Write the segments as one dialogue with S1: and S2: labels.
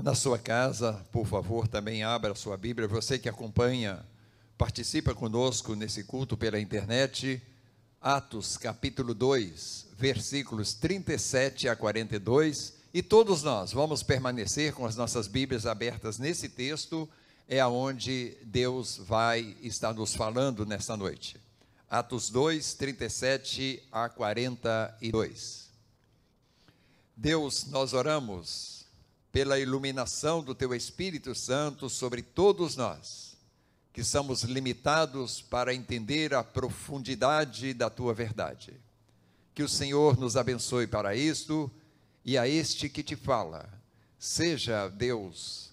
S1: Na sua casa, por favor, também abra a sua Bíblia. Você que acompanha, participa conosco nesse culto pela internet. Atos, capítulo 2, versículos 37 a 42. E todos nós vamos permanecer com as nossas Bíblias abertas nesse texto. É aonde Deus vai estar nos falando nesta noite. Atos 2, 37 a 42. Deus, nós oramos pela iluminação do Teu Espírito Santo sobre todos nós, que somos limitados para entender a profundidade da Tua verdade. Que o Senhor nos abençoe para isto, e a este que te fala, seja, Deus,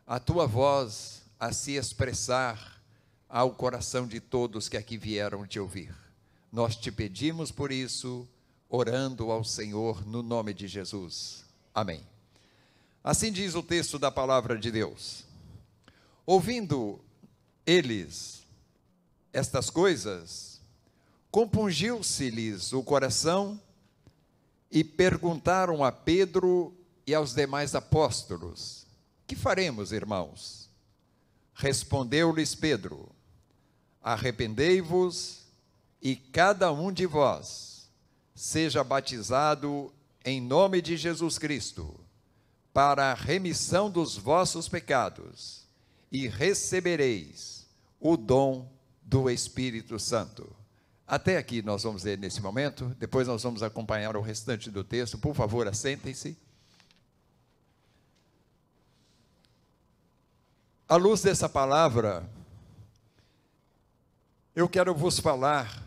S1: a Tua voz a se expressar ao coração de todos que aqui vieram te ouvir. Nós te pedimos por isso, orando ao Senhor no nome de Jesus. Amém. Assim diz o texto da palavra de Deus. Ouvindo eles estas coisas, compungiu-se-lhes o coração e perguntaram a Pedro e aos demais apóstolos: que faremos, irmãos? Respondeu-lhes Pedro: arrependei-vos e cada um de vós seja batizado em nome de Jesus Cristo, para a remissão dos vossos pecados, e recebereis o dom do Espírito Santo. Até aqui nós vamos ler nesse momento, depois nós vamos acompanhar o restante do texto. Por favor, assentem-se. À luz dessa palavra, eu quero vos falar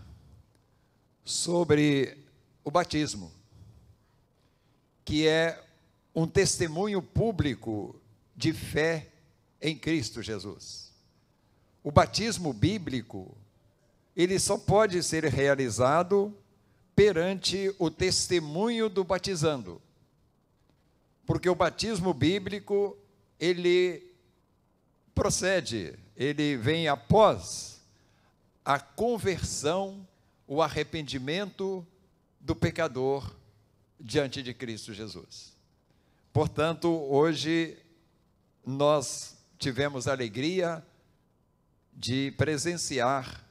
S1: sobre o batismo, que é um testemunho público de fé em Cristo Jesus. O batismo bíblico, ele só pode ser realizado perante o testemunho do batizando, porque o batismo bíblico, ele procede, ele vem após a conversão, o arrependimento do pecador diante de Cristo Jesus. Portanto, hoje nós tivemos a alegria de presenciar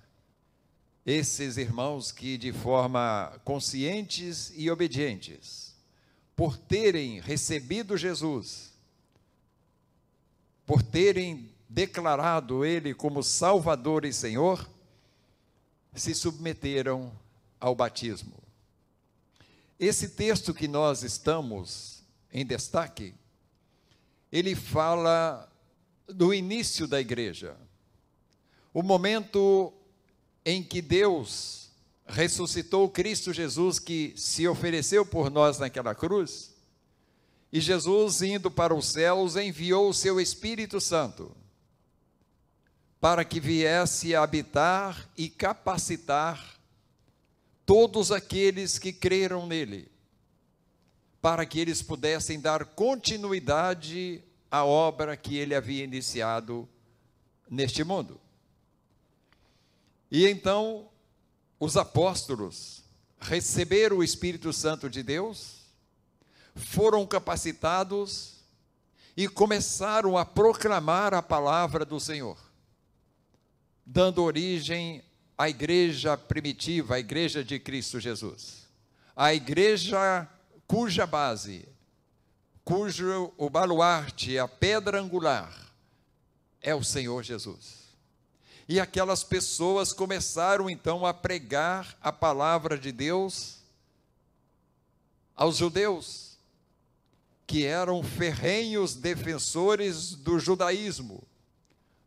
S1: esses irmãos que, de forma conscientes e obedientes, por terem recebido Jesus, por terem declarado Ele como Salvador e Senhor, se submeteram ao batismo. Esse texto que nós estamos em destaque, ele fala do início da igreja, o momento em que Deus ressuscitou Cristo Jesus, que se ofereceu por nós naquela cruz, e Jesus, indo para os céus, enviou o seu Espírito Santo, para que viesse a habitar e capacitar todos aqueles que creram nele, para que eles pudessem dar continuidade à obra que ele havia iniciado neste mundo. E então, os apóstolos receberam o Espírito Santo de Deus, foram capacitados e começaram a proclamar a palavra do Senhor, dando origem à igreja primitiva, a igreja de Cristo Jesus, a igreja cuja base, cujo o baluarte, a pedra angular, é o Senhor Jesus. E aquelas pessoas começaram então a pregar a palavra de Deus aos judeus, que eram ferrenhos defensores do judaísmo,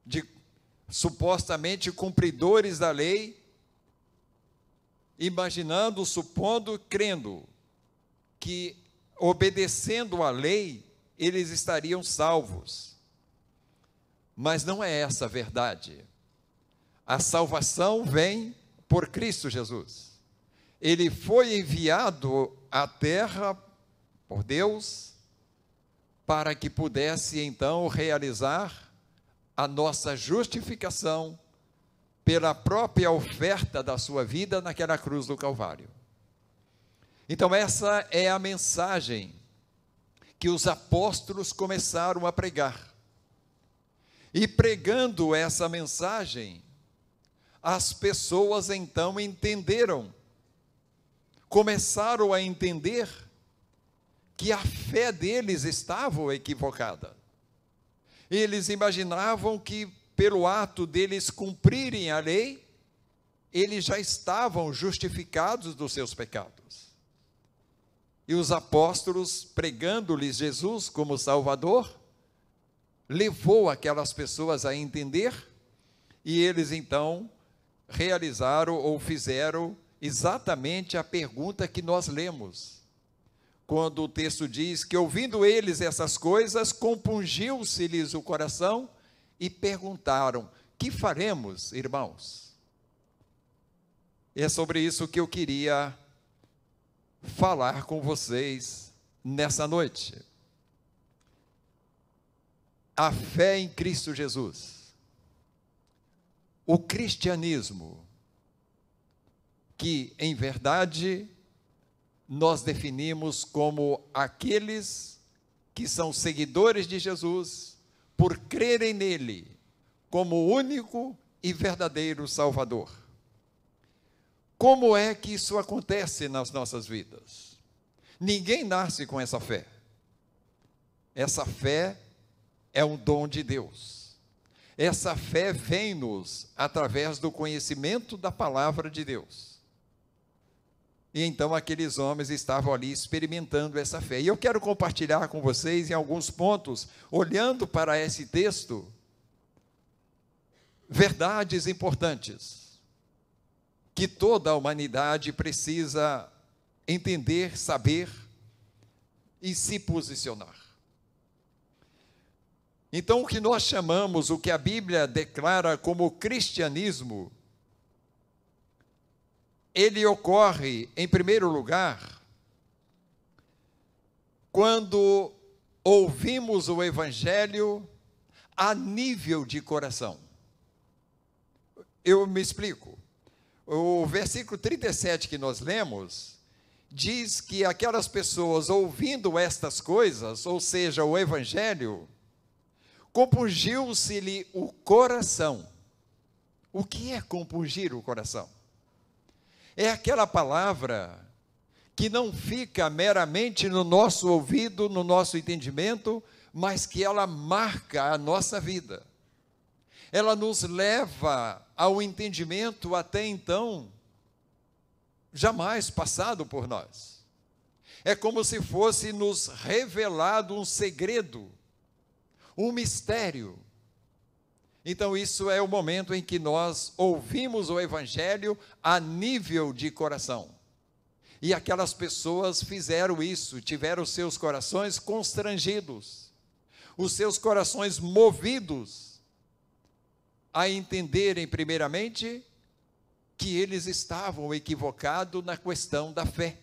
S1: de supostamente cumpridores da lei, imaginando, supondo, crendo que obedecendo à lei eles estariam salvos. Mas não é essa a verdade. A salvação vem por Cristo Jesus. Ele foi enviado à terra por Deus para que pudesse então realizar a nossa justificação pela própria oferta da sua vida naquela cruz do Calvário. Então essa é a mensagem que os apóstolos começaram a pregar. E pregando essa mensagem, as pessoas então entenderam, começaram a entender que a fé deles estava equivocada. Eles imaginavam que pelo ato deles cumprirem a lei, eles já estavam justificados dos seus pecados. E os apóstolos, pregando-lhes Jesus como Salvador, levou aquelas pessoas a entender, e eles então realizaram ou fizeram exatamente a pergunta que nós lemos. Quando o texto diz que, ouvindo eles essas coisas, compungiu-se-lhes o coração e perguntaram: que faremos, irmãos? E é sobre isso que eu queria falar com vocês nessa noite. A fé em Cristo Jesus. O cristianismo, que em verdade nós definimos como aqueles que são seguidores de Jesus por crerem nele como único e verdadeiro Salvador. Como é que isso acontece nas nossas vidas? Ninguém nasce com essa fé. Essa fé é um dom de Deus. Essa fé vem-nos através do conhecimento da palavra de Deus. E então aqueles homens estavam ali experimentando essa fé. E eu quero compartilhar com vocês em alguns pontos, olhando para esse texto, verdades importantes que toda a humanidade precisa entender, saber e se posicionar. Então, o que nós chamamos, o que a Bíblia declara como cristianismo, ele ocorre, em primeiro lugar, quando ouvimos o Evangelho a nível de coração. Eu me explico. O versículo 37 que nós lemos, diz que aquelas pessoas ouvindo estas coisas, ou seja, o Evangelho, compungiu-se-lhe o coração. O que é compungir o coração? É aquela palavra que não fica meramente no nosso ouvido, no nosso entendimento, mas que ela marca a nossa vida. Ela nos leva ao entendimento até então jamais passado por nós. É como se fosse nos revelado um segredo, um mistério. Então isso é o momento em que nós ouvimos o Evangelho a nível de coração. E aquelas pessoas fizeram isso, tiveram seus corações constrangidos, os seus corações movidos a entenderem primeiramente que eles estavam equivocados na questão da fé.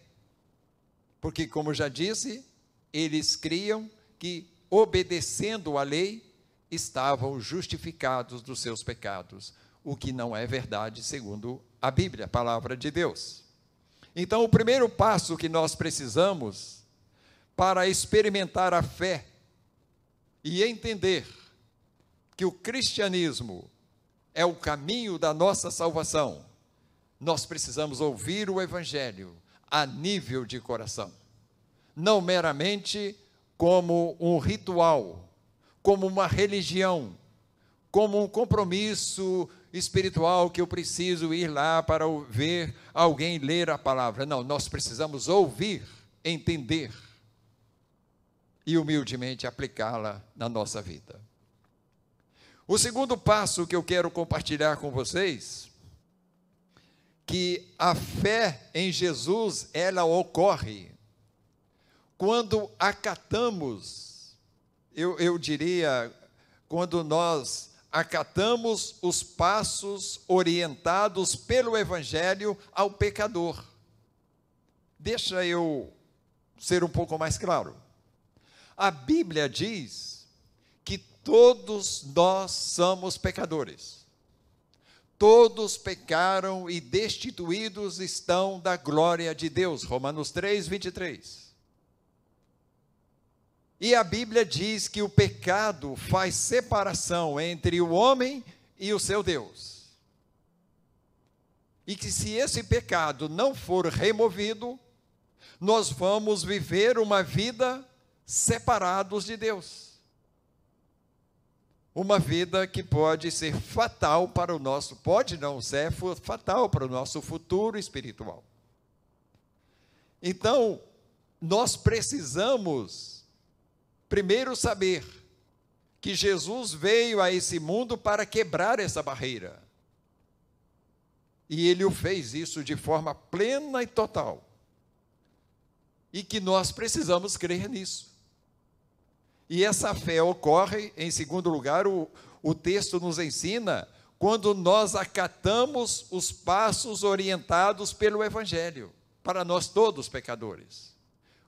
S1: Porque, como já disse, eles criam que, obedecendo à lei, estavam justificados dos seus pecados, o que não é verdade segundo a Bíblia, a palavra de Deus. Então, o primeiro passo que nós precisamos para experimentar a fé e entender que o cristianismo é o caminho da nossa salvação, nós precisamos ouvir o Evangelho a nível de coração, não meramente como um ritual, como uma religião, como um compromisso espiritual que eu preciso ir lá para ver alguém ler a palavra. Não, nós precisamos ouvir, entender e humildemente aplicá-la na nossa vida. O segundo passo que eu quero compartilhar com vocês, que a fé em Jesus, ela ocorre quando acatamos, eu diria, quando nós acatamos os passos orientados pelo Evangelho ao pecador. Deixa eu ser um pouco mais claro. A Bíblia diz que todos nós somos pecadores. Todos pecaram e destituídos estão da glória de Deus. Romanos 3, 23. E a Bíblia diz que o pecado faz separação entre o homem e o seu Deus. E que se esse pecado não for removido, nós vamos viver uma vida separados de Deus. Uma vida que pode ser fatal para o nosso, pode não ser fatal para o nosso futuro espiritual. Então, nós precisamos primeiro saber que Jesus veio a esse mundo para quebrar essa barreira. E Ele o fez isso de forma plena e total. E que nós precisamos crer nisso. E essa fé ocorre, em segundo lugar, o texto nos ensina, quando nós acatamos os passos orientados pelo Evangelho, para nós todos pecadores.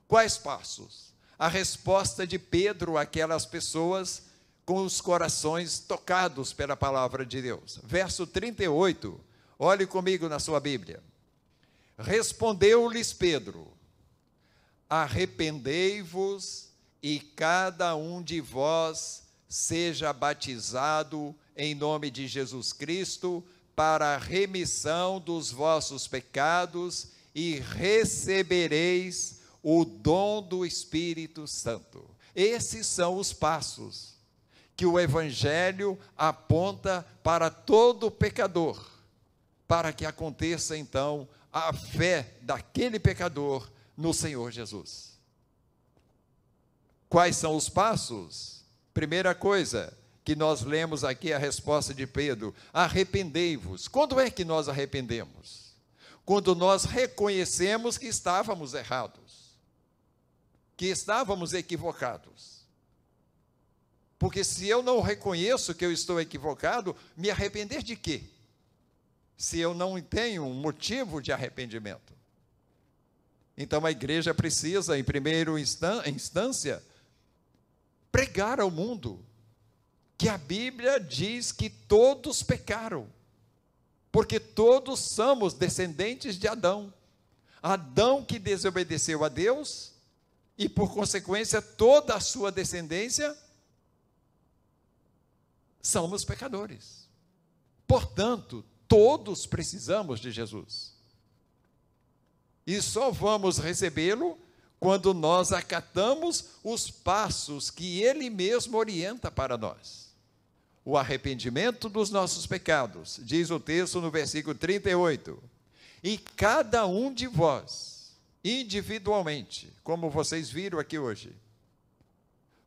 S1: Quais passos? A resposta de Pedro àquelas pessoas com os corações tocados pela palavra de Deus. Verso 38, olhe comigo na sua Bíblia. Respondeu-lhes Pedro: arrependei-vos e cada um de vós seja batizado em nome de Jesus Cristo para a remissão dos vossos pecados e recebereis o dom do Espírito Santo. Esses são os passos que o Evangelho aponta para todo pecador, para que aconteça então a fé daquele pecador no Senhor Jesus. Quais são os passos? Primeira coisa que nós lemos aqui, a resposta de Pedro: arrependei-vos. Quando é que nós arrependemos? Quando nós reconhecemos que estávamos errados, que estávamos equivocados. Porque se eu não reconheço que eu estou equivocado, me arrepender de quê? Se eu não tenho um motivo de arrependimento. Então a igreja precisa, em primeira instância, pregar ao mundo que a Bíblia diz que todos pecaram, porque todos somos descendentes de Adão. Adão que desobedeceu a Deus, e por consequência toda a sua descendência somos pecadores. Portanto, todos precisamos de Jesus. E só vamos recebê-lo quando nós acatamos os passos que Ele mesmo orienta para nós. O arrependimento dos nossos pecados, diz o texto no versículo 38. E cada um de vós, individualmente, como vocês viram aqui hoje,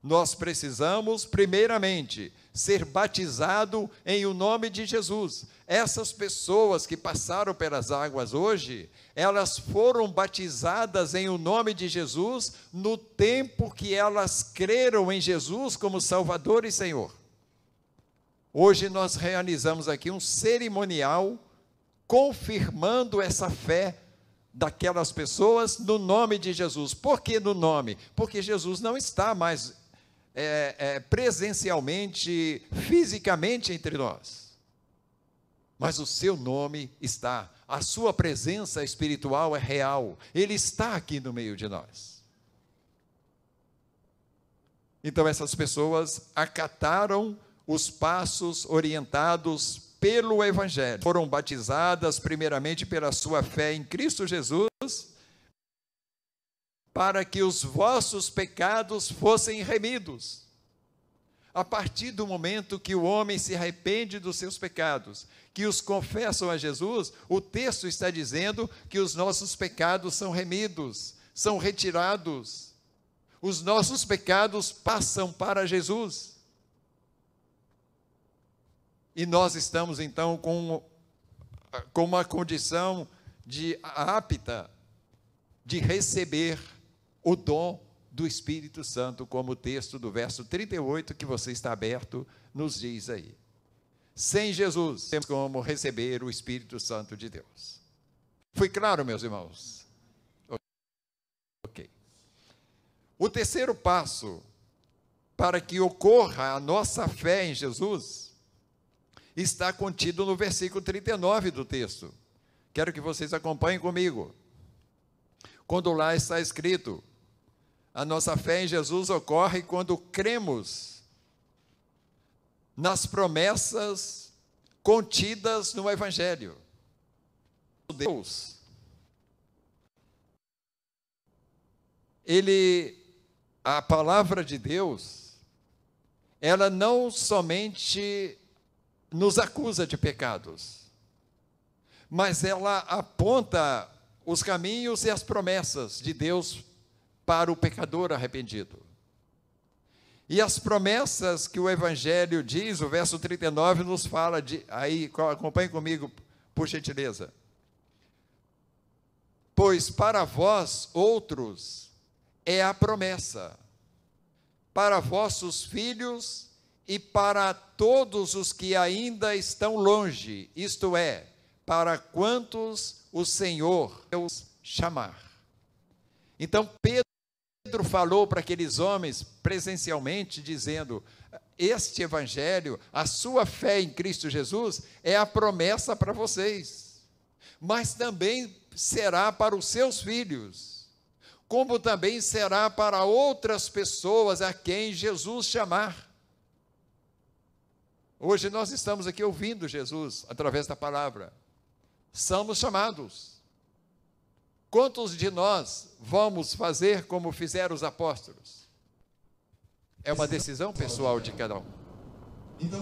S1: nós precisamos, primeiramente, ser batizado em o nome de Jesus. Essas pessoas que passaram pelas águas hoje, elas foram batizadas em o nome de Jesus no tempo que elas creram em Jesus como Salvador e Senhor. Hoje nós realizamos aqui um cerimonial confirmando essa fé daquelas pessoas no nome de Jesus. Por que no nome? Porque Jesus não está mais presencialmente, fisicamente entre nós. Mas o seu nome está, a sua presença espiritual é real, Ele está aqui no meio de nós. Então essas pessoas acataram os passos orientados pelo Evangelho, foram batizadas primeiramente pela sua fé em Cristo Jesus, para que os vossos pecados fossem remidos. A partir do momento que o homem se arrepende dos seus pecados, que os confessam a Jesus, o texto está dizendo que os nossos pecados são remidos, são retirados. Os nossos pecados passam para Jesus. E nós estamos então com uma condição apta de receber o dom do Espírito Santo, como o texto do verso 38, que você está aberto, nos diz aí. Sem Jesus, temos como receber o Espírito Santo de Deus. Foi claro, meus irmãos? Ok. O terceiro passo, para que ocorra a nossa fé em Jesus, está contido no versículo 39 do texto. Quero que vocês acompanhem comigo. Quando lá está escrito: A nossa fé em Jesus ocorre quando cremos nas promessas contidas no Evangelho. Deus, a palavra de Deus, ela não somente nos acusa de pecados, mas ela aponta os caminhos e as promessas de Deus para o pecador arrependido. E as promessas que o Evangelho diz, o verso 39 nos fala aí, acompanhe comigo, por gentileza. Pois para vós outros é a promessa, para vossos filhos e para todos os que ainda estão longe, isto é, para quantos o Senhor Deus chamar. Então Pedro falou para aqueles homens presencialmente, dizendo: este evangelho, a sua fé em Cristo Jesus, é a promessa para vocês, mas também será para os seus filhos, como também será para outras pessoas a quem Jesus chamar. Hoje nós estamos aqui ouvindo Jesus através da palavra, somos chamados. Quantos de nós vamos fazer como fizeram os apóstolos? É uma decisão pessoal de cada um.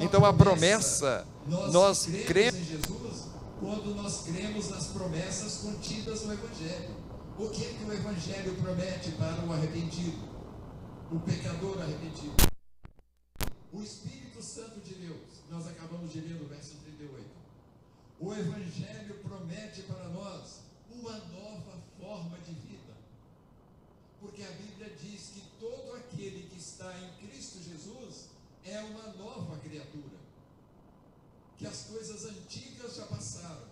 S1: Então a promessa, nós cremos em Jesus quando nós cremos nas promessas contidas no Evangelho. O que é que o Evangelho promete para o arrependido, o pecador arrependido? O Espírito Santo de Deus, nós acabamos de ler no verso 38. O Evangelho promete para nós uma nova forma de vida, porque a Bíblia diz que todo aquele que está em Cristo Jesus é uma nova criatura, que as coisas antigas já passaram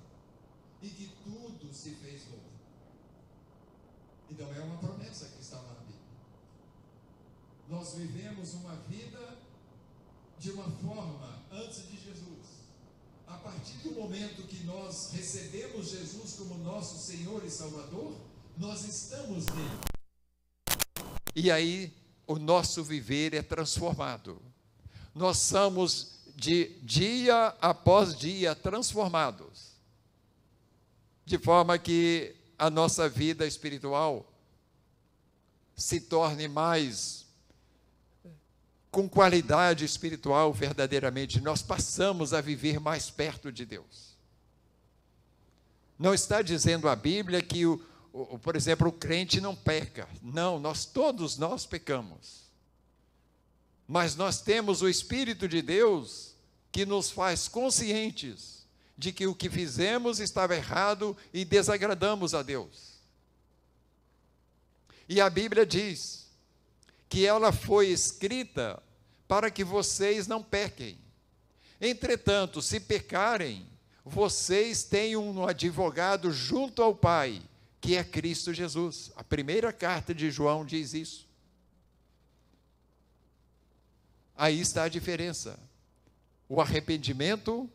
S1: e que tudo se fez novo. Então é uma promessa que está na Bíblia. Nós vivemos uma vida de uma forma antes de Jesus. A partir do momento que nós recebemos Jesus como nosso Senhor e Salvador, nós estamos nele. E aí o nosso viver é transformado. Nós somos de dia após dia transformados, de forma que a nossa vida espiritual se torne mais com qualidade espiritual verdadeiramente. Nós passamos a viver mais perto de Deus. Não está dizendo a Bíblia que, por exemplo, o crente não peca. Não, todos nós pecamos. Mas nós temos o Espírito de Deus que nos faz conscientes de que o que fizemos estava errado e desagradamos a Deus. E a Bíblia diz que ela foi escrita para que vocês não pequem. Entretanto, se pecarem, vocês têm um advogado junto ao Pai, que é Cristo Jesus. A primeira carta de João diz isso. Aí está a diferença. O arrependimento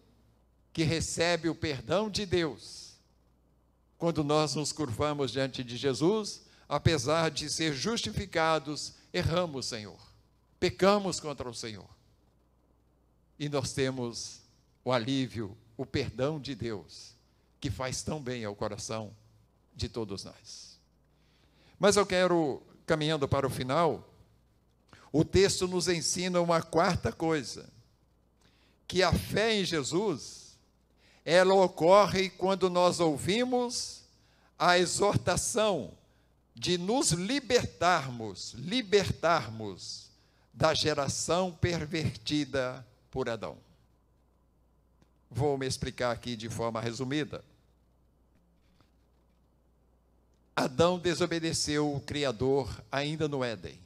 S1: que recebe o perdão de Deus. Quando nós nos curvamos diante de Jesus, apesar de ser justificados, erramos, Senhor. Pecamos contra o Senhor. E nós temos o alívio, o perdão de Deus, que faz tão bem ao coração de todos nós. Mas eu quero, caminhando para o final, o texto nos ensina uma quarta coisa, que a fé em Jesus, ela ocorre quando nós ouvimos a exortação de nos libertarmos da geração pervertida por Adão. Vou me explicar aqui de forma resumida. Adão desobedeceu o Criador ainda no Éden.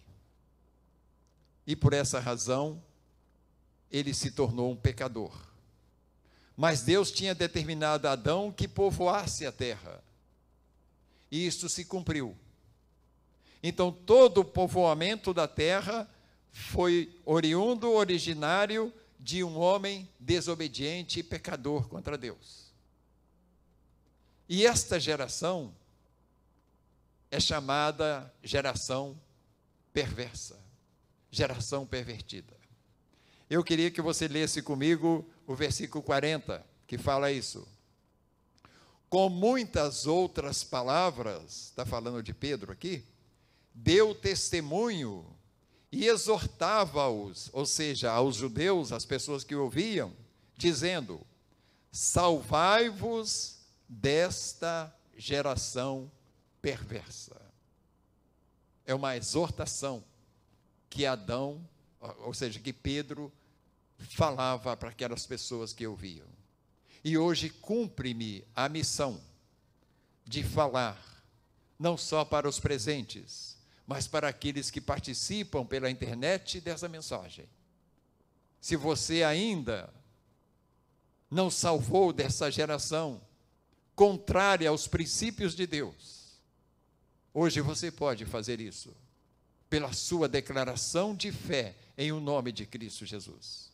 S1: E por essa razão, ele se tornou um pecador. Mas Deus tinha determinado a Adão que povoasse a terra. E isso se cumpriu. Então, todo o povoamento da terra foi originário de um homem desobediente e pecador contra Deus. E esta geração é chamada geração perversa, geração pervertida. Eu queria que você lesse comigo o versículo 40, que fala isso. Com muitas outras palavras, está falando de Pedro aqui, deu testemunho e exortava-os, ou seja, aos judeus, as pessoas que ouviam, dizendo: salvai-vos desta geração perversa. É uma exortação que Adão, ou seja, que Pedro falava para aquelas pessoas que ouviam. E hoje cumpre-me a missão de falar, não só para os presentes, mas para aqueles que participam pela internet dessa mensagem. Se você ainda não salvou dessa geração contrária aos princípios de Deus, hoje você pode fazer isso, pela sua declaração de fé em o nome de Cristo Jesus,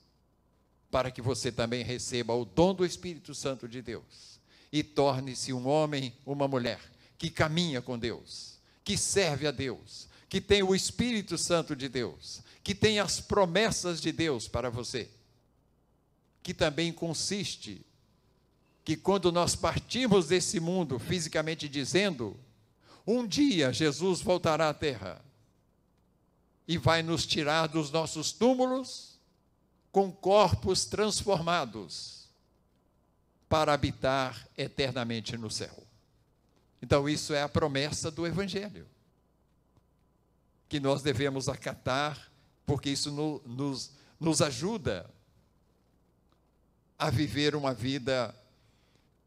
S1: para que você também receba o dom do Espírito Santo de Deus e torne-se um homem, uma mulher que caminha com Deus, que serve a Deus, que tem o Espírito Santo de Deus, que tem as promessas de Deus para você, que também consiste que quando nós partimos desse mundo, fisicamente dizendo, um dia Jesus voltará à terra e vai nos tirar dos nossos túmulos com corpos transformados para habitar eternamente no céu. Então isso é a promessa do Evangelho, que nós devemos acatar, porque isso nos ajuda a viver uma vida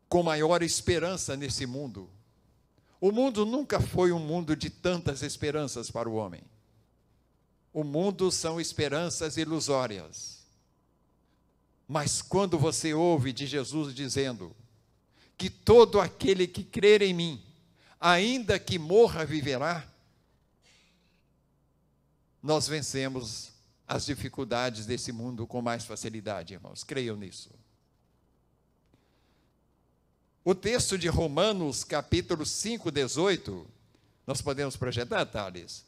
S1: com maior esperança nesse mundo. O mundo nunca foi um mundo de tantas esperanças para o homem. O mundo são esperanças ilusórias. Mas quando você ouve de Jesus dizendo que todo aquele que crer em mim, ainda que morra, viverá, nós vencemos as dificuldades desse mundo com mais facilidade, irmãos. Creiam nisso. O texto de Romanos, capítulo 5, 18, nós podemos projetar, Thales?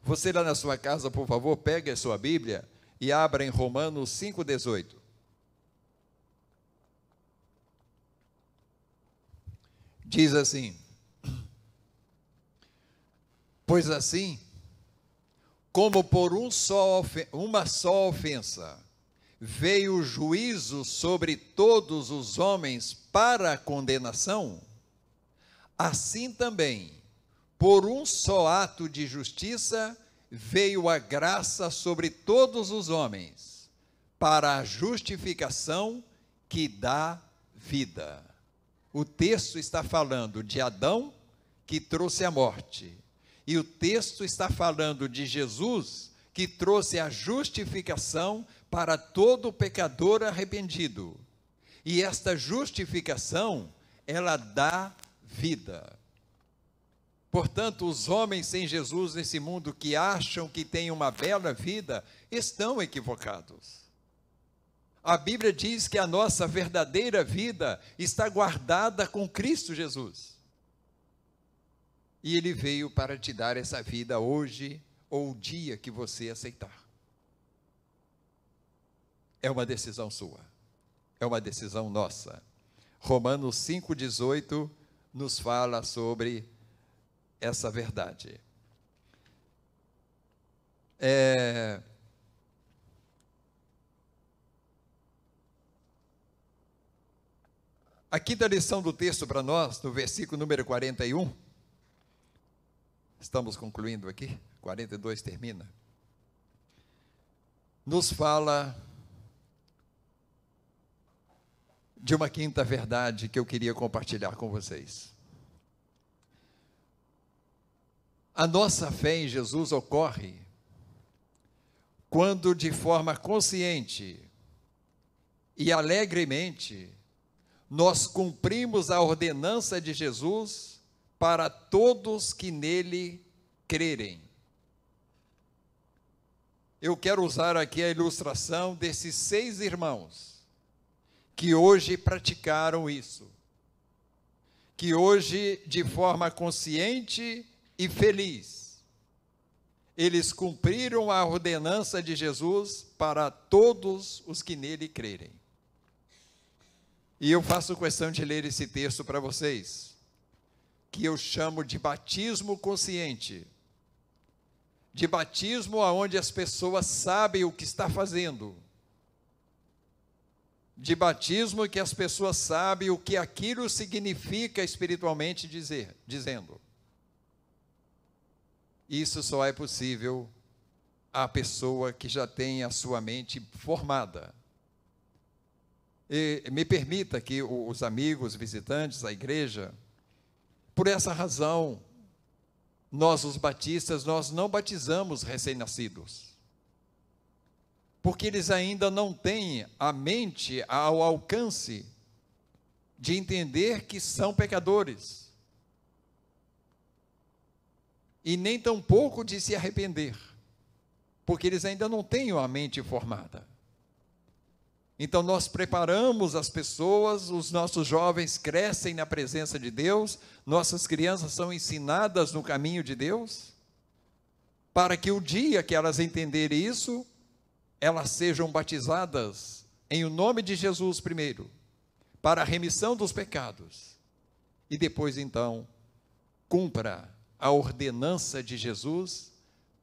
S1: Você lá na sua casa, por favor, pegue a sua Bíblia e abra em Romanos 5, 18. Diz assim: pois assim, como por uma só ofensa veio o juízo sobre todos os homens para a condenação, assim também, por um só ato de justiça, veio a graça sobre todos os homens, para a justificação que dá vida. O texto está falando de Adão, que trouxe a morte, e o texto está falando de Jesus, que trouxe a justificação para todo pecador arrependido. E esta justificação, ela dá vida. Portanto, os homens sem Jesus nesse mundo que acham que têm uma bela vida, estão equivocados. A Bíblia diz que a nossa verdadeira vida está guardada com Cristo Jesus. E Ele veio para te dar essa vida hoje, ou o dia que você aceitar. É uma decisão sua, é uma decisão nossa. Romanos 5,18 nos fala sobre essa verdade. A quinta lição do texto para nós, no versículo número 41, estamos concluindo aqui, 42 termina, nos fala de uma quinta verdade que eu queria compartilhar com vocês. A nossa fé em Jesus ocorre quando, de forma consciente e alegremente, nós cumprimos a ordenança de Jesus para todos que nele crerem. Eu quero usar aqui a ilustração desses 6 irmãos que hoje praticaram isso, que hoje, de forma consciente e feliz, eles cumpriram a ordenança de Jesus para todos os que nele crerem. E eu faço questão de ler esse texto para vocês, que eu chamo de batismo consciente, de batismo onde as pessoas sabem o que está fazendo, de batismo que as pessoas sabem o que aquilo significa espiritualmente dizendo. Isso só é possível à pessoa que já tem a sua mente formada. E me permita que os amigos, visitantes da igreja, por essa razão, nós os batistas, nós não batizamos recém-nascidos, porque eles ainda não têm a mente ao alcance de entender que são pecadores, e nem tampouco de se arrepender, porque eles ainda não têm a mente formada. Então nós preparamos as pessoas, os nossos jovens crescem na presença de Deus, nossas crianças são ensinadas no caminho de Deus, para que o dia que elas entenderem isso, elas sejam batizadas em o nome de Jesus primeiro, para a remissão dos pecados, e depois então, cumpra a ordenança de Jesus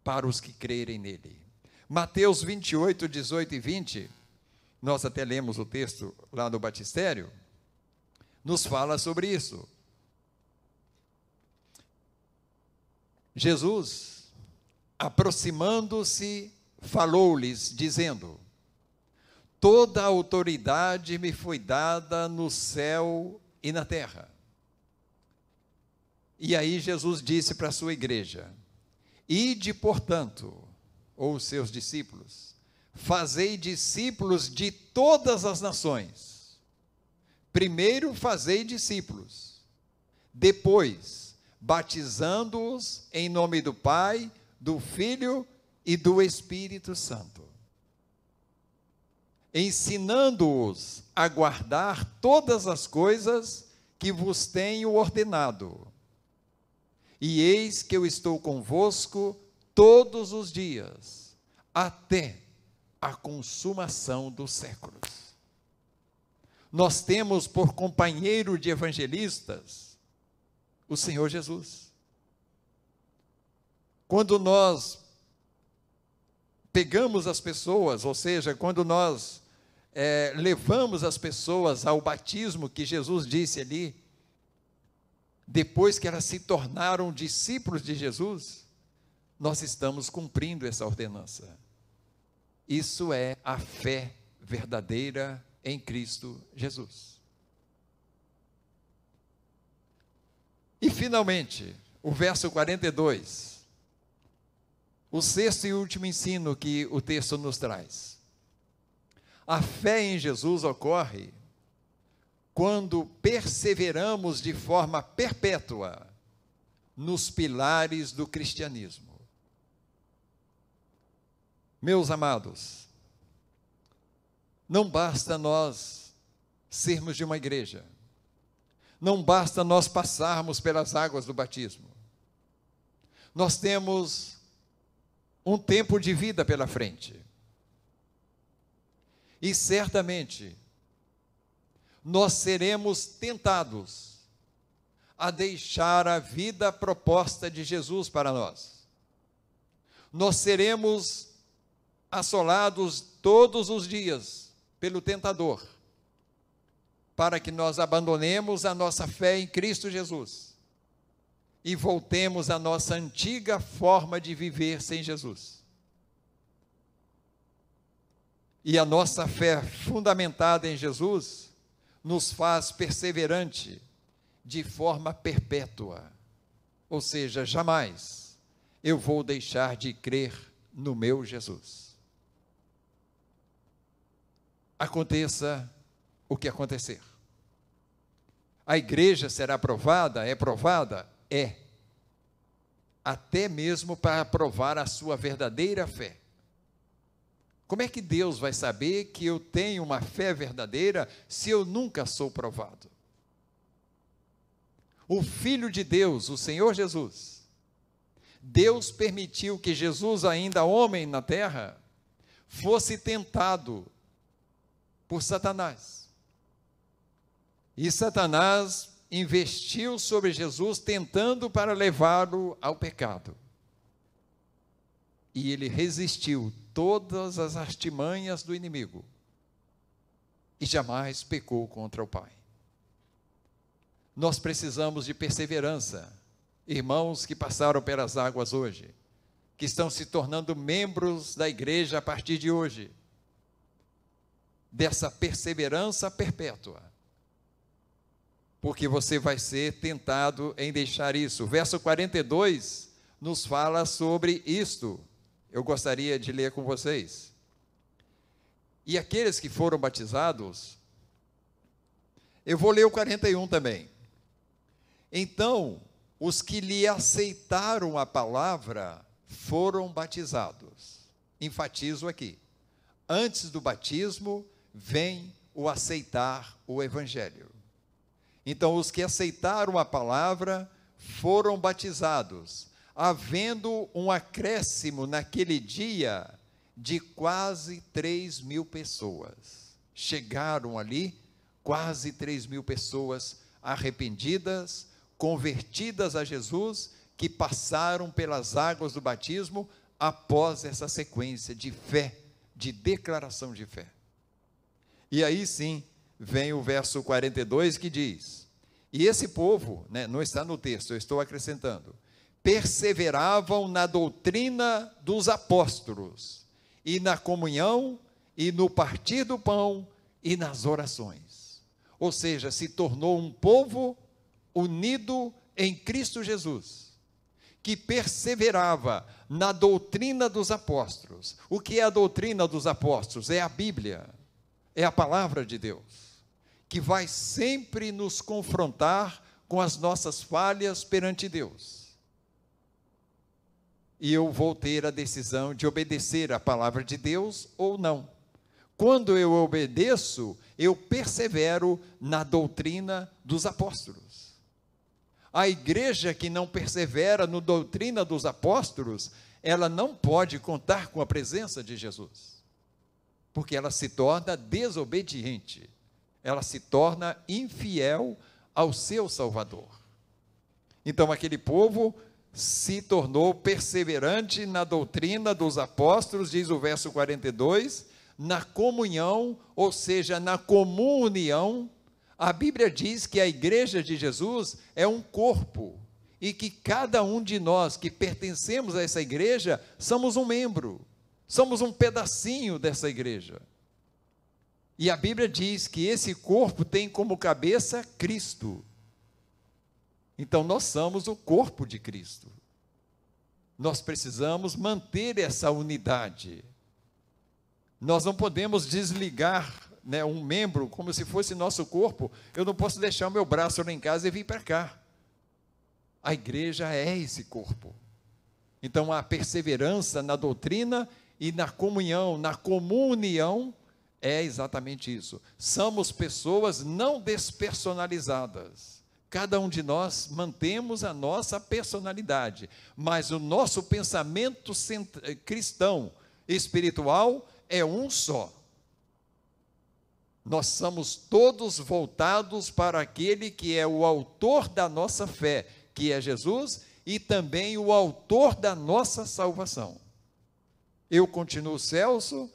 S1: para os que crerem nele. Mateus 28, 18 e 20, nós até lemos o texto lá no batistério, nos fala sobre isso. Jesus, aproximando-se, falou-lhes, dizendo: toda a autoridade me foi dada no céu e na terra. E aí Jesus disse para a sua igreja: ide, portanto, ou os seus discípulos, fazei discípulos de todas as nações. Primeiro fazei discípulos, depois batizando-os em nome do Pai, do Filho e do Espírito Santo, ensinando-os a guardar todas as coisas que vos tenho ordenado. E eis que eu estou convosco todos os dias, até a consumação dos séculos. Nós temos por companheiro de evangelistas o Senhor Jesus. Quando nós pegamos as pessoas, ou seja, quando nós levamos as pessoas ao batismo que Jesus disse ali, depois que elas se tornaram discípulos de Jesus, nós estamos cumprindo essa ordenança. Isso é a fé verdadeira em Cristo Jesus. E finalmente, o verso 42, o sexto e último ensino que o texto nos traz. A fé em Jesus ocorre quando perseveramos de forma perpétua nos pilares do cristianismo. Meus amados, não basta nós sermos de uma igreja, não basta nós passarmos pelas águas do batismo. Nós temos um tempo de vida pela frente. E certamente nós seremos tentados a deixar a vida proposta de Jesus para nós. Nós seremos assolados todos os dias pelo tentador, para que nós abandonemos a nossa fé em Cristo Jesus e voltemos à nossa antiga forma de viver sem Jesus. E a nossa fé fundamentada em Jesus nos faz perseverante de forma perpétua, ou seja, jamais eu vou deixar de crer no meu Jesus. Aconteça o que acontecer. A igreja será provada? É provada? É. Até mesmo para provar a sua verdadeira fé. Como é que Deus vai saber que eu tenho uma fé verdadeira se eu nunca sou provado? O Filho de Deus, o Senhor Jesus, Deus permitiu que Jesus, ainda homem na terra, fosse tentado por Satanás. E Satanás investiu sobre Jesus, tentando para levá-lo ao pecado. E ele resistiu todas as artimanhas do inimigo. E jamais pecou contra o Pai. Nós precisamos de perseverança. Irmãos que passaram pelas águas hoje, que estão se tornando membros da igreja a partir de hoje, dessa perseverança perpétua, porque você vai ser tentado em deixar isso. O verso 42 nos fala sobre isto. Eu gostaria de ler com vocês. E aqueles que foram batizados, eu vou ler o 41 também. Então, os que lhe aceitaram a palavra foram batizados. Enfatizo aqui. Antes do batismo, vem o aceitar o evangelho. Então, os que aceitaram a palavra foram batizados, havendo um acréscimo naquele dia de quase 3.000 pessoas. Chegaram ali quase 3.000 pessoas arrependidas, convertidas a Jesus, que passaram pelas águas do batismo após essa sequência de fé, de declaração de fé. E aí sim, vem o verso 42 que diz, e esse povo, não está no texto, eu estou acrescentando, perseveravam na doutrina dos apóstolos, e na comunhão, e no partir do pão, e nas orações. Ou seja, se tornou um povo unido em Cristo Jesus, que perseverava na doutrina dos apóstolos. O que é a doutrina dos apóstolos? É a Bíblia, é a palavra de Deus, que vai sempre nos confrontar com as nossas falhas perante Deus. E eu vou ter a decisão de obedecer a palavra de Deus ou não. Quando eu obedeço, eu persevero na doutrina dos apóstolos. A igreja que não persevera na doutrina dos apóstolos, ela não pode contar com a presença de Jesus, porque ela se torna desobediente, ela se torna infiel ao seu Salvador. Então aquele povo se tornou perseverante na doutrina dos apóstolos, diz o verso 42, na comunhão, ou seja, na comum união. A Bíblia diz que a igreja de Jesus é um corpo, e que cada um de nós que pertencemos a essa igreja, somos um membro, somos um pedacinho dessa igreja. E a Bíblia diz que esse corpo tem como cabeça Cristo. Então nós somos o corpo de Cristo. Nós precisamos manter essa unidade. Nós não podemos desligar um membro como se fosse nosso corpo. Eu não posso deixar o meu braço lá em casa e vir para cá. A igreja é esse corpo. Então a perseverança na doutrina e na comunhão, na comunhão, é exatamente isso. Somos pessoas não despersonalizadas. Cada um de nós mantemos a nossa personalidade, mas o nosso pensamento cristão, espiritual, é um só. Nós somos todos voltados para aquele que é o autor da nossa fé, que é Jesus, e também o autor da nossa salvação. Eu continuo Celso,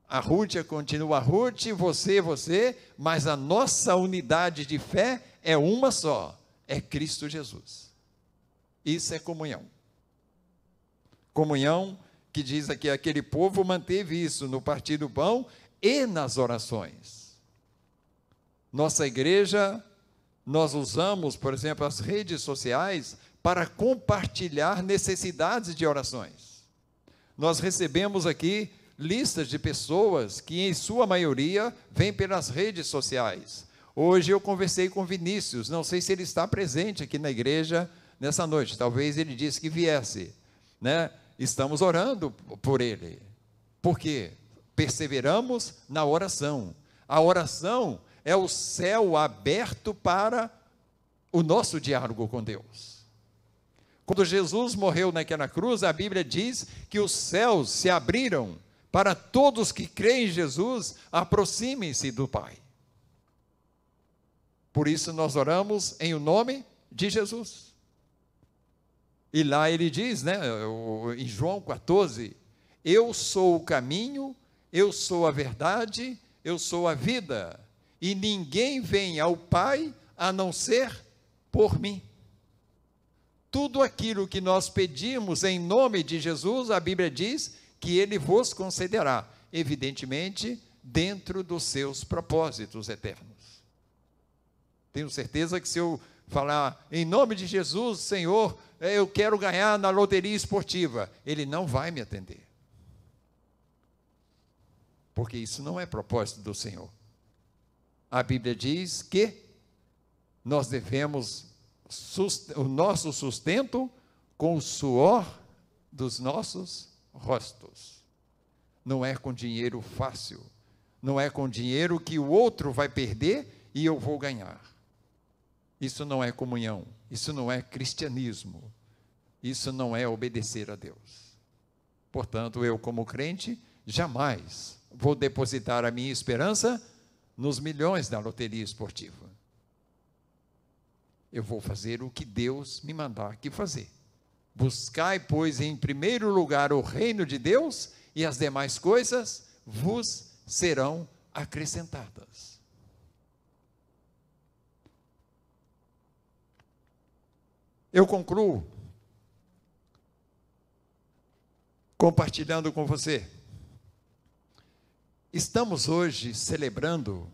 S1: a Ruth continua a Ruth, você, mas a nossa unidade de fé é uma só, é Cristo Jesus. Isso é comunhão. Comunhão que diz aqui, aquele povo manteve isso no partir do pão e nas orações. Nossa igreja, nós usamos, por exemplo, as redes sociais para compartilhar necessidades de orações. Nós recebemos aqui listas de pessoas que, em sua maioria, vêm pelas redes sociais. Hoje eu conversei com Vinícius, não sei se ele está presente aqui na igreja nessa noite, talvez ele disse que viesse, Estamos orando por ele. Por quê? Perseveramos na oração. A oração é o céu aberto para o nosso diálogo com Deus. Quando Jesus morreu naquela cruz, a Bíblia diz que os céus se abriram para todos que creem em Jesus, aproximem-se do Pai. Por isso nós oramos em o nome de Jesus. E lá ele diz, né, em João 14, eu sou o caminho, eu sou a verdade, eu sou a vida, e ninguém vem ao Pai a não ser por mim. Tudo aquilo que nós pedimos em nome de Jesus, a Bíblia diz que Ele vos concederá, evidentemente, dentro dos seus propósitos eternos. Tenho certeza que se eu falar, em nome de Jesus, Senhor, eu quero ganhar na loteria esportiva, Ele não vai me atender. Porque isso não é propósito do Senhor. A Bíblia diz que nós devemos o nosso sustento com o suor dos nossos rostos. Não é com dinheiro fácil, não é com dinheiro que o outro vai perder e eu vou ganhar. Isso não é comunhão, isso não é cristianismo, isso não é obedecer a Deus. Portanto, eu como crente, jamais vou depositar a minha esperança nos milhões da loteria esportiva. Eu vou fazer o que Deus me mandar aqui fazer. Buscai, pois, em primeiro lugar o reino de Deus, e as demais coisas vos serão acrescentadas. Eu concluo compartilhando com você. Estamos hoje celebrando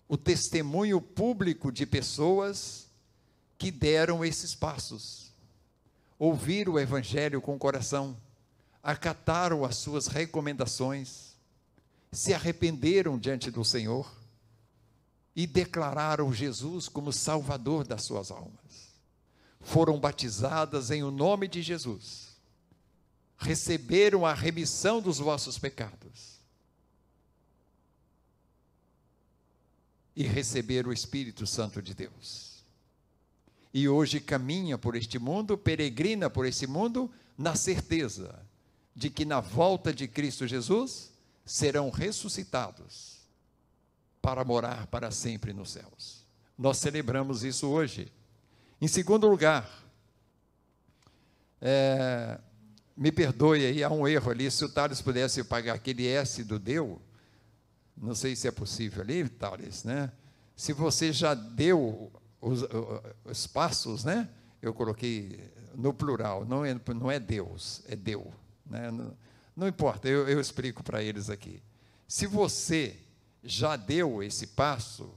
S1: o testemunho público de pessoas que deram esses passos, ouviram o Evangelho com o coração, acataram as suas recomendações, se arrependeram diante do Senhor e declararam Jesus como Salvador das suas almas. Foram batizadas em o nome de Jesus, receberam a remissão dos vossos pecados e receberam o Espírito Santo de Deus. E hoje caminha por este mundo, peregrina por esse mundo, na certeza de que na volta de Cristo Jesus serão ressuscitados para morar para sempre nos céus. Nós celebramos isso hoje. Em segundo lugar, me perdoe aí, há um erro ali, se o Thales pudesse pagar aquele S do deu, não sei se é possível ali, Thales, né? Se você já deu os passos, né? Eu coloquei no plural, não é Deus, é deu, né? Não importa, eu explico para eles aqui. Se você já deu esse passo,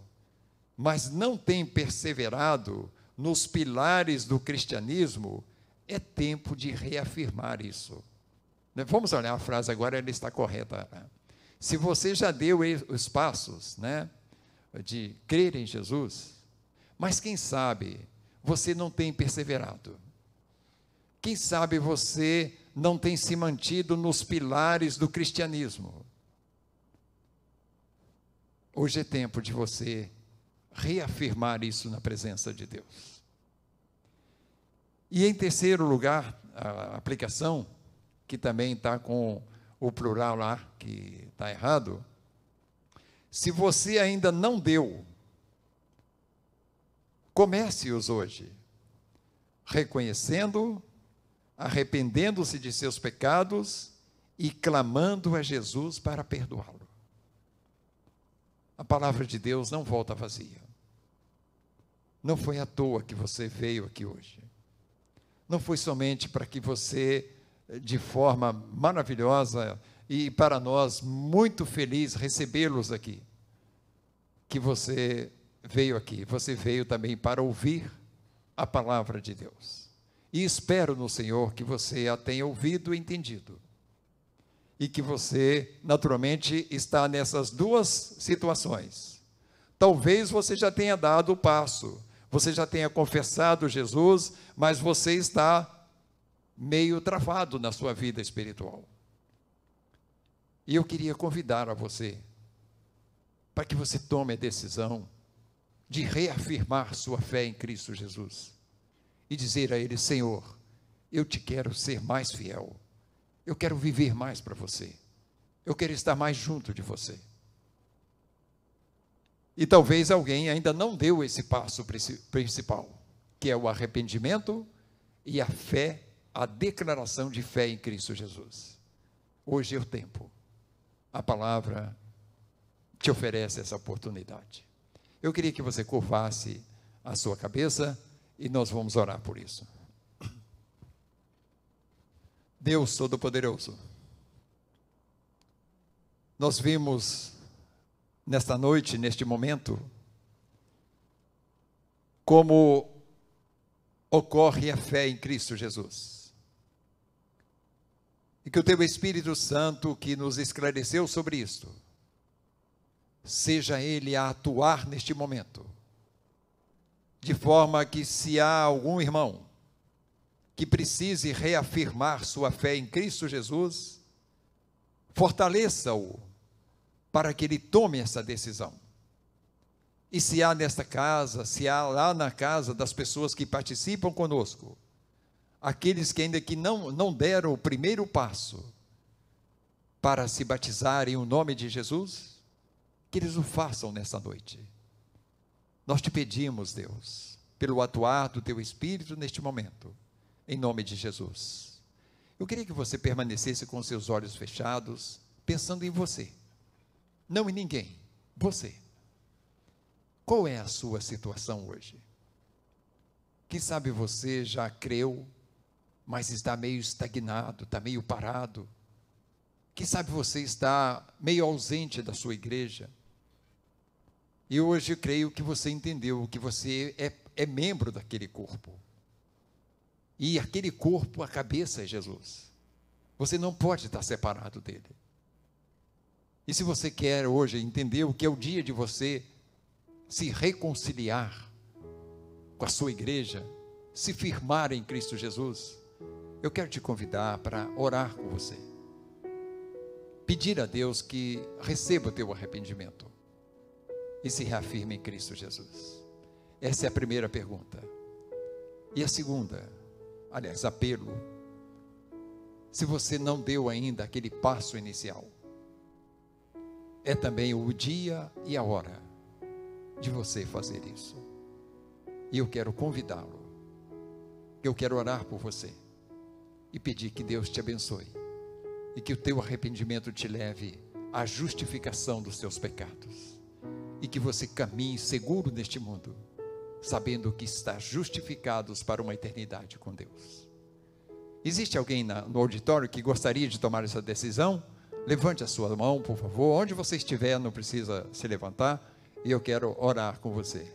S1: mas não tem perseverado nos pilares do cristianismo, é tempo de reafirmar isso. Vamos olhar a frase agora, ela está correta. Se você já deu os passos, né, de crer em Jesus, mas quem sabe você não tem perseverado. Quem sabe você não tem se mantido nos pilares do cristianismo. Hoje é tempo de você reafirmar isso na presença de Deus. E em terceiro lugar, a aplicação, que também está com o plural lá, que está errado. Se você ainda não deu, comece-os hoje, reconhecendo, arrependendo-se de seus pecados e clamando a Jesus para perdoá-lo. A palavra de Deus não volta vazia. Não foi à toa que você veio aqui hoje. Não foi somente para que você, de forma maravilhosa e para nós muito feliz recebê-los aqui, que você veio aqui. Você veio também para ouvir a palavra de Deus. E espero no Senhor que você a tenha ouvido e entendido. E que você, naturalmente, está nessas duas situações. Talvez você já tenha dado o passo, você já tenha confessado Jesus, mas você está meio travado na sua vida espiritual. E eu queria convidar a você, para que você tome a decisão de reafirmar sua fé em Cristo Jesus e dizer a Ele: Senhor, eu te quero ser mais fiel. Eu quero viver mais para você. Eu quero estar mais junto de você. E talvez alguém ainda não deu esse passo principal, que é o arrependimento e a fé, a declaração de fé em Cristo Jesus. Hoje é o tempo. A palavra te oferece essa oportunidade. Eu queria que você curvasse a sua cabeça e nós vamos orar por isso. Deus Todo-Poderoso, nós vimos nesta noite, neste momento, como ocorre a fé em Cristo Jesus. E que o Teu Espírito Santo, que nos esclareceu sobre isto, seja Ele a atuar neste momento, de forma que, se há algum irmão que precise reafirmar sua fé em Cristo Jesus, fortaleça-o para que ele tome essa decisão. E se há nesta casa, se há lá na casa das pessoas que participam conosco, aqueles que ainda que não deram o primeiro passo para se batizar em o nome de Jesus, que eles o façam nesta noite. Nós te pedimos, Deus, pelo atuar do Teu Espírito neste momento, em nome de Jesus. Eu queria que você permanecesse com seus olhos fechados, pensando em você, não em ninguém, você. Qual é a sua situação hoje? Quem sabe você já creu, mas está meio estagnado, está meio parado. Quem sabe você está meio ausente da sua igreja. E hoje eu creio que você entendeu que você é membro daquele corpo. E aquele corpo, a cabeça é Jesus. Você não pode estar separado dele. E se você quer hoje entender o que é o dia de você se reconciliar com a sua igreja, se firmar em Cristo Jesus, eu quero te convidar para orar com você. Pedir a Deus que receba o teu arrependimento e se reafirme em Cristo Jesus. Essa é a primeira pergunta. E a segunda, aliás, apelo. Se você não deu ainda aquele passo inicial, é também o dia e a hora de você fazer isso. E eu quero convidá-lo. Eu quero orar por você e pedir que Deus te abençoe e que o teu arrependimento te leve à justificação dos teus pecados e que você caminhe seguro neste mundo, sabendo que está justificados para uma eternidade com Deus. Existe alguém no auditório que gostaria de tomar essa decisão? Levante a sua mão, por favor. Onde você estiver, não precisa se levantar, e eu quero orar com você.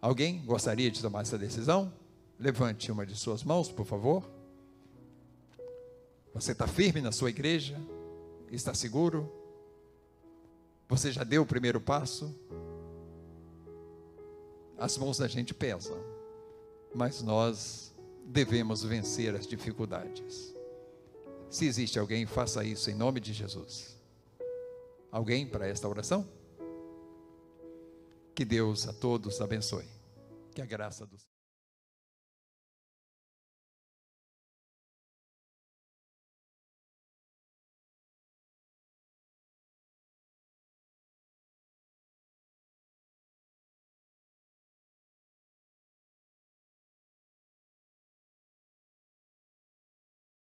S1: Alguém gostaria de tomar essa decisão? Levante uma de suas mãos, por favor. Você está firme na sua igreja? Está seguro? Você já deu o primeiro passo? As mãos da gente pesam, mas nós devemos vencer as dificuldades. Se existe alguém, faça isso em nome de Jesus. Alguém para esta oração? Que Deus a todos abençoe. Que a graça do Senhor.